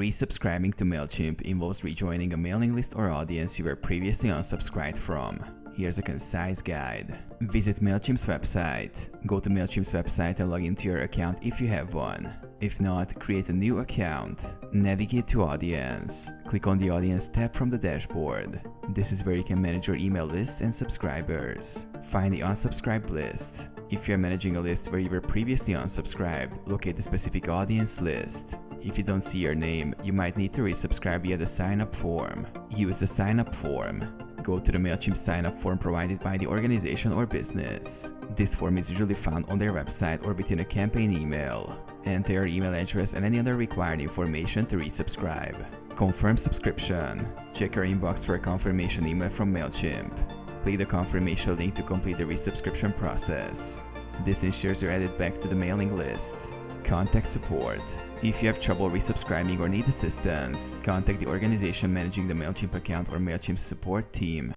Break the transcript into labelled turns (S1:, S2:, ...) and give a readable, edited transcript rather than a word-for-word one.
S1: Resubscribing to Mailchimp involves rejoining a mailing list or audience you were previously unsubscribed from. Here's a concise guide. Visit Mailchimp's website. Go to Mailchimp's website and log into your account if you have one. If not, create a new account. Navigate to Audience. Click on the Audience tab from the dashboard. This is where you can manage your email lists and subscribers. Find the unsubscribed list. If you are managing a list where you were previously unsubscribed, locate the specific audience list. If you don't see your name, you might need to resubscribe via the sign-up form. Use the sign-up form. Go to the Mailchimp sign-up form provided by the organization or business. This form is usually found on their website or within a campaign email. Enter your email address and any other required information to resubscribe. Confirm subscription. Check your inbox for a confirmation email from Mailchimp. Click the confirmation link to complete the resubscription process. This ensures you're added back to the mailing list. Contact support. If you have trouble resubscribing or need assistance, contact the organization managing the Mailchimp account or Mailchimp's support team.